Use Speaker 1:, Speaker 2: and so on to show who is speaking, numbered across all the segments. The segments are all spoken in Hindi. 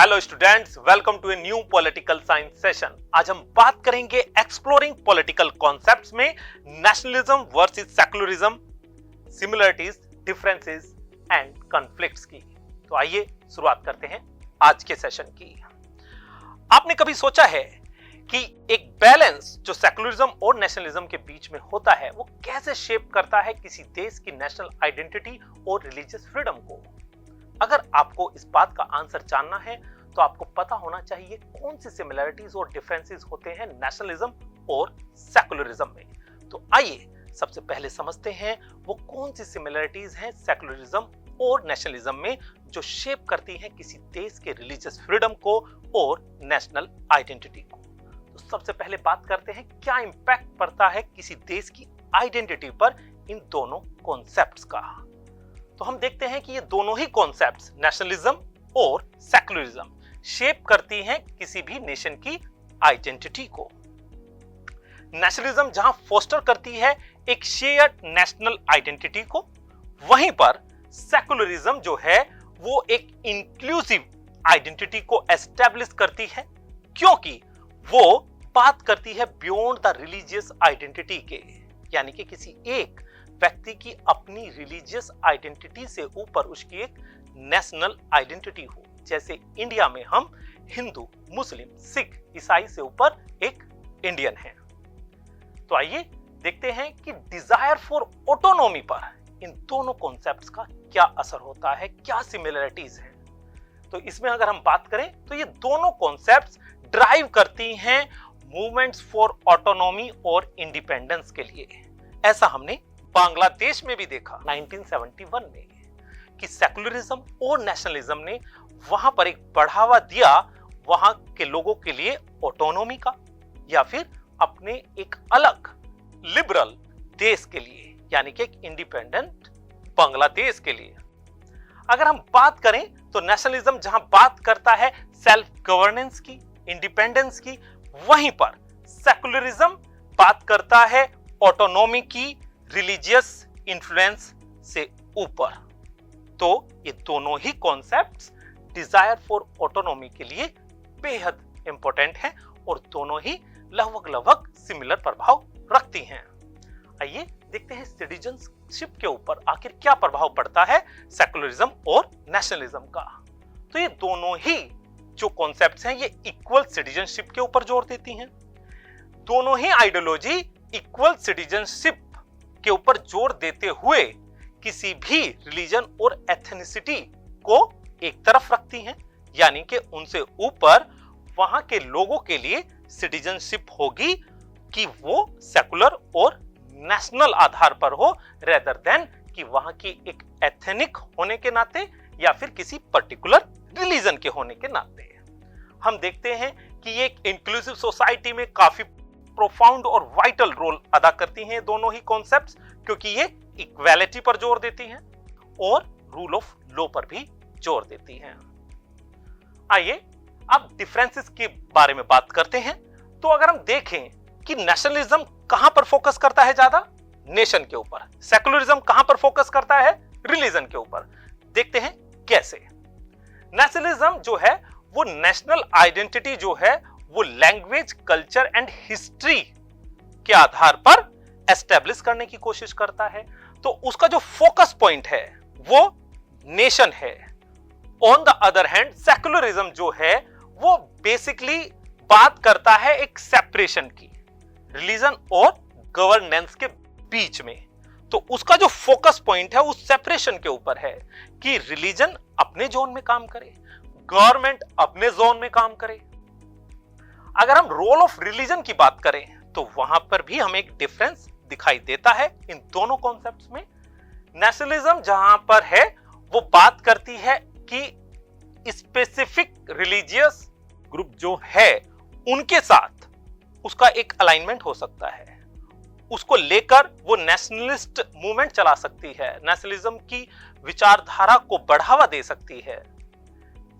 Speaker 1: Hello students, welcome to a new political science session. आज हम बात करेंगे एक्सप्लोरिंग पॉलिटिकल कॉन्सेप्ट्स में nationalism versus secularism, similarities, differences and conflicts की। तो आइए शुरुआत करते हैं आज के सेशन की। आपने कभी सोचा है कि एक बैलेंस जो सेकुलरिज्म और नेशनलिज्म के बीच में होता है वो कैसे शेप करता है किसी देश की नेशनल आइडेंटिटी और रिलीजियस फ्रीडम को? अगर आपको इस बात का आंसर जानना है तो आपको पता होना चाहिए कौन सी सिमिलरिटीज और डिफरेंसेस होते हैं नेशनलिज्म और सेकुलरिज्म में। तो आइए सबसे पहले समझते हैं वो कौन सी सिमिलरिटीज हैं सेकुलरिज्म और नेशनलिज्म में जो शेप करती हैं किसी देश के रिलीजियस फ्रीडम को और नेशनल आइडेंटिटी को। तो सबसे पहले बात करते हैं क्या इंपैक्ट पड़ता है किसी देश की आइडेंटिटी पर इन दोनों कॉन्सेप्ट्स का। तो हम देखते हैं कि ये दोनों ही कॉन्सेप्ट्स नेशनलिज्म और सेकुलरिज्म शेप करती हैं किसी भी नेशन की आइडेंटिटी को। नेशनलिज्म जहां फोस्टर करती है एक शेयर्ड नेशनल आइडेंटिटी को, वहीं पर सेकुलरिज्म जो है वो एक इंक्लूसिव आइडेंटिटी को एस्टेब्लिश करती है, क्योंकि वो बात करती है बियॉन्ड द रिलीजियस आइडेंटिटी के, यानी कि किसी एक व्यक्ति की अपनी रिलीजियस आइडेंटिटी से ऊपर उसकी एक नेशनल आइडेंटिटी हो। जैसे इंडिया में हम हिंदू, मुस्लिम, सिख, ईसाई से ऊपर एक इंडियन है। तो आइए देखते हैं कि डिजायर फॉर ऑटोनॉमी पर इन दोनों कॉन्सेप्ट्स का क्या असर होता है, क्या सिमिलरिटीज हैं। तो इसमें अगर हम बात करें तो ये दोनों कॉन्सेप्ट्स ड्राइव करती हैं मूवमेंट्स फॉर ऑटोनॉमी और इंडिपेंडेंस के लिए। ऐसा हमने बांग्लादेश में भी देखा 1971 में कि सेकुलरिज्म और नेशनलिज्म ने वहां पर एक बढ़ावा दिया वहां के लोगों के लिए ऑटोनॉमी का, या फिर अपने एक अलग लिबरल देश के लिए, यानी कि एक इंडिपेंडेंट बांग्लादेश के लिए। अगर हम बात करें तो नेशनलिज्म जहां बात करता है सेल्फ गवर्नेंस की, इंडिपेंडेंस की, वहीं पर सेकुलरिज्म बात करता है ऑटोनॉमी की, रिलीजियस इन्फ्लुएंस से ऊपर। तो ये दोनों ही कॉन्सेप्ट्स डिजायर फॉर ऑटोनॉमी के लिए बेहद इंपॉर्टेंट हैं और दोनों ही लगभग सिमिलर प्रभाव रखती हैं। आइए देखते हैं सिटीजनशिप के ऊपर आखिर क्या प्रभाव पड़ता है सेकुलरिज्म और नेशनलिज्म का। तो ये दोनों ही जो कॉन्सेप्ट्स हैं ये इक्वल सिटीजनशिप के ऊपर जोर देती हैं। दोनों ही आइडियोलॉजी इक्वल सिटीजनशिप के ऊपर जोर देते हुए किसी भी रिलीजन और एथनिसिटी को एक तरफ रखती हैं, यानी कि उनसे ऊपर वहां के लोगों के लिए सिटीजनशिप होगी कि वो सेकुलर और नेशनल आधार पर हो, रेदर देन कि वहां की एक एथनिक होने के नाते या फिर किसी पर्टिकुलर रिलीजन के होने के नाते। हम देखते हैं कि ये एक इंक्लूसिव सोसाइटी में काफी प्रोफाउंड और वाइटल रोल अदा करती हैं दोनों ही कॉन्सेप्ट्स, क्योंकि ये इक्वालिटी पर जोर देती हैं और रूल ऑफ लॉ पर भी जोर देती हैं। आइए अब डिफरेंसेस के बारे में बात करते हैं। तो अगर हम देखें कि नेशनलिज्म कहां पर फोकस करता है ज्यादा, नेशन के ऊपर, सेकुलरिज्म कहां पर फोकस करता है, रिलीजन के ऊपर। देखते हैं कैसे। नेशनलिज्म जो है वो नेशनल आइडेंटिटी जो है वो लैंग्वेज, कल्चर एंड हिस्ट्री के आधार पर एस्टेब्लिश करने की कोशिश करता है। तो उसका जो फोकस पॉइंट है वो नेशन है। On the other hand secularism जो है वो बेसिकली बात करता है एक सेपरेशन की, रिलीजन और गवर्नेंस के बीच में। तो उसका जो फोकस पॉइंट है उस सेपरेशन के ऊपर है कि रिलीजन अपने जोन में काम करे, गवर्नमेंट अपने जोन में काम करे। अगर हम रोल ऑफ रिलीजन की बात करें तो वहां पर भी हमें एक डिफरेंस दिखाई देता है इन दोनों कॉन्सेप्ट्स में। नेशनलिज्म जहां पर है वो बात करती है कि स्पेसिफिक रिलीजियस ग्रुप जो है उनके साथ उसका एक अलाइनमेंट हो सकता है, उसको लेकर वो नेशनलिस्ट मूवमेंट चला सकती है, नेशनलिज्म की विचारधारा को बढ़ावा दे सकती है।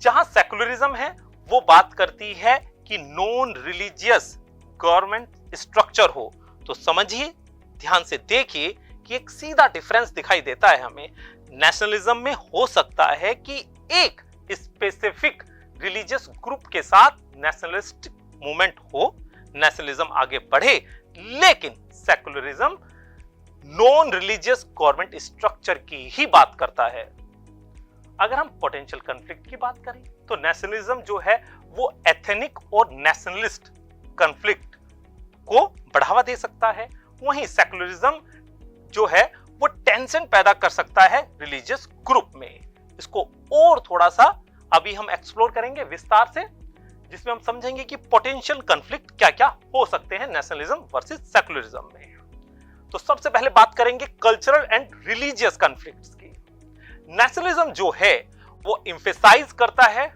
Speaker 1: जहां सेकुलरिज्म है वो बात करती है कि नॉन रिलीजियस गवर्नमेंट स्ट्रक्चर हो। तो समझिए, ध्यान से देखिए कि एक सीधा डिफरेंस दिखाई देता है हमें। नेशनलिज्म में हो सकता है कि एक स्पेसिफिक रिलीजियस ग्रुप के साथ नेशनलिस्ट मूवमेंट हो, नेशनलिज्म आगे बढ़े, लेकिन secularism non religious government structure की ही बात करता है। अगर हम पोटेंशियल कॉन्फ्लिक्ट की बात करें तो नेशनलिज्म जो है वो एथनिक और नेशनलिस्ट कॉन्फ्लिक्ट को बढ़ावा दे सकता है, वहीं सेकुलरिज्म जो है वो टेंशन पैदा कर सकता है रिलीजियस ग्रुप में। इसको और थोड़ा सा अभी हम एक्सप्लोर करेंगे विस्तार से, जिसमें हम समझेंगे कि पोटेंशियल कॉन्फ्लिक्ट क्या-क्या हो सकते हैं नेशनलिज्म वर्सेस सेकुलरिज्म में। तो सबसे पहले बात करेंगे कल्चरल एंड रिलीजियस कॉन्फ्लिक्ट्स की। नेशनलिज्म जो है वो एम्फेसाइज करता है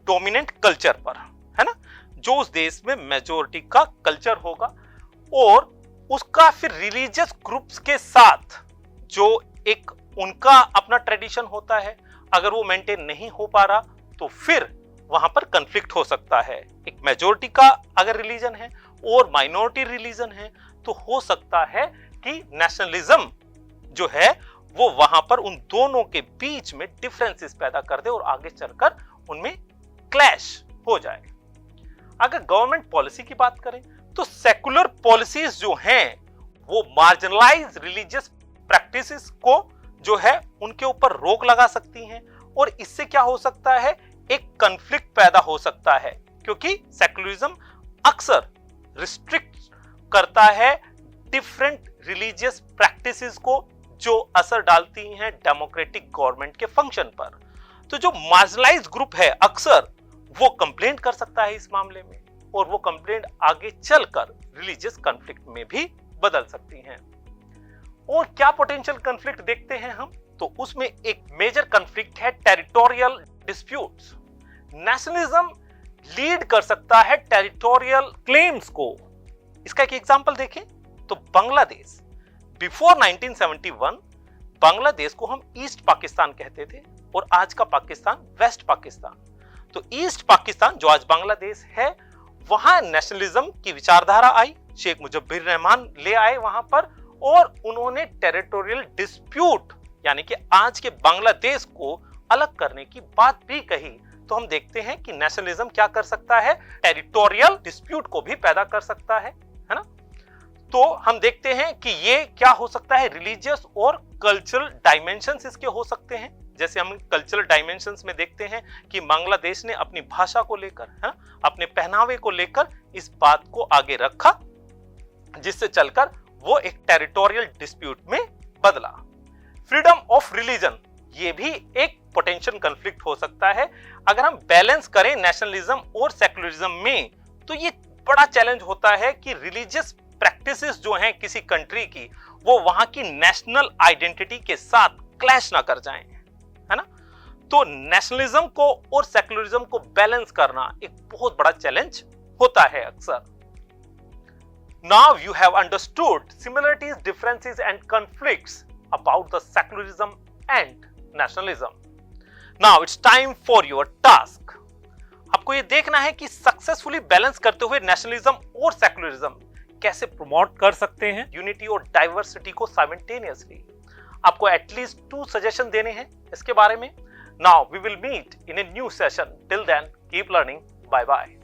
Speaker 1: डोमिनेंट कल्चर पर, है ना, जो उस देश में मेजॉरिटी का कल्चर होगा और उसका फिर रिलीजियस ग्रुप्स के साथ जो एक उनका अपना ट्रेडिशन होता है, अगर वो मेंटेन नहीं हो पा रहा तो फिर वहां पर कॉन्फ्लिक्ट हो सकता है। एक मेजॉरिटी का अगर रिलीजन है और माइनॉरिटी रिलीजन है तो हो सकता है कि नेशनलिज्म जो है वो वहां पर उन दोनों के बीच में डिफरेंसेस पैदा कर दे और आगे चलकर उनमें क्लैश हो जाए। अगर गवर्नमेंट पॉलिसी की बात करें तो सेकुलर पॉलिसीज जो हैं वो मार्जिनलाइज रिलीजियस प्रैक्टिसेस को जो है उनके ऊपर रोक लगा सकती हैं और इससे क्या हो सकता है, एक कॉन्फ्लिक्ट पैदा हो सकता है, क्योंकि सेकुलरिज्म अक्सर रिस्ट्रिक्ट करता है डिफरेंट रिलीजियस प्रैक्टिसेस को जो असर डालती हैं डेमोक्रेटिक गवर्नमेंट के फंक्शन पर। तो जो मार्जिनलाइज्ड ग्रुप है अक्सर वो कंप्लेंट कर सकता है इस मामले में और वो कंप्लेंट आगे चलकर रिलीजियस कॉन्फ्लिक्ट में भी बदल सकती हैं। और क्या पोटेंशियल कॉन्फ्लिक्ट देखते हैं हम, तो उसमें एक मेजर कॉन्फ्लिक्ट है टेरिटोरियल डिस्प्यूट्स। नेशनलिज्म लीड कर सकता है टेरिटोरियल क्लेम्स को। इसका एक एग्जांपल देखें तो बांग्लादेश बिफोर 1971 बांग्लादेश को हम ईस्ट पाकिस्तान कहते थे और आज का पाकिस्तान वेस्ट पाकिस्तान। तो ईस्ट पाकिस्तान जो आज बांग्लादेश है वहां नेशनलिज्म की विचारधारा आई, शेख मुजब्बिर रहमान ले आए वहां पर और उन्होंने टेरिटोरियल डिस्प्यूट यानी कि आज के बांग्लादेश को अलग करने की बात भी कही। तो हम देखते हैं कि नेशनलिज्म क्या कर सकता है, टेरिटोरियल डिस्प्यूट को भी पैदा कर सकता है ना। तो हम देखते हैं कि ये क्या हो सकता है, रिलीजियस और कल्चरल डायमेंशंस इसके हो सकते हैं। जैसे हम कल्चरल डायमेंशंस में देखते हैं कि बांग्लादेश ने अपनी भाषा को लेकर, है ना, अपने पहनावे को लेकर इस बात को आगे रखा, जिससे चलकर वो एक टेरिटोरियल डिस्प्यूट में बदला। फ्रीडम ऑफ रिलीजन ये भी एक पोटेंशियल कॉन्फ्लिक्ट हो सकता है। अगर हम बैलेंस करें नेशनलिज्म और सेकुलरिज्म में तो ये बड़ा चैलेंज होता है कि रिलीजियस प्रैक्टिसेस जो हैं किसी कंट्री की वो वहां की नेशनल आइडेंटिटी के साथ क्लैश ना कर जाएं, है ना। तो नेशनलिज्म को और सेकुलरिज्म को बैलेंस करना एक बहुत बड़ा चैलेंज होता है अक्सर। Now you have understood similarities, differences and conflicts about the secularism and nationalism. Now it's time for your task. आपको ये देखना है कि सक्सेसफुली बैलेंस करते हुए नेशनलिज्म और सेकुलरिज्म कैसे प्रमोट कर सकते हैं यूनिटी और डाइवर्सिटी को साइमल्टेनियसली। आपको एटलीस्ट 2 सजेशन देने हैं इसके बारे में। Now we will meet in a new session. Till then, keep learning. Bye bye.